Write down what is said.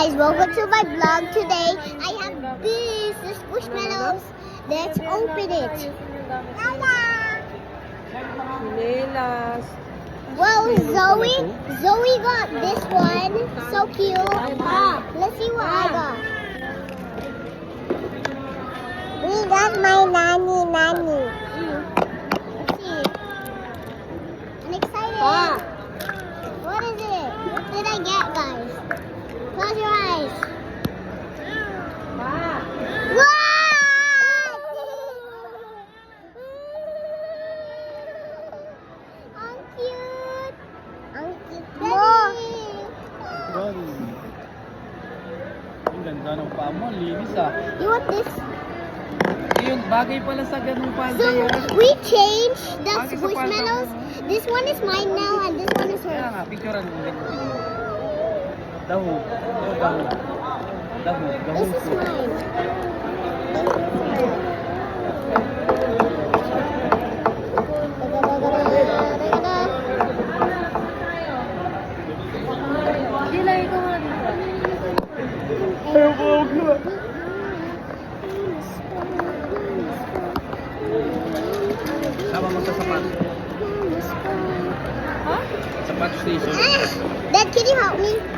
guys, welcome to my vlog. Today I have this squishmallows. Let's open it. Chinelas. Well, Zoe got this one. So cute. Let's see what I got. We got my nanny. Let's see. I'm excited. What is it? What did I get, guys? Close your eyes. What? Ang cute. Ang cute mo. Ang ganda ng paa mo, linis ah. You want this? Yung bagay pala sa ganung paa So, yan. we changed the Bagay sa squishmallows. This one is mine now and this one is Kaya hers. nga, picturean mo ganito. Daho. Daho. Daho. Daho. This is mine. Ayaw ko, huwag na. Sama mo sa sapatos. Sapatos station. Dad, can you help me?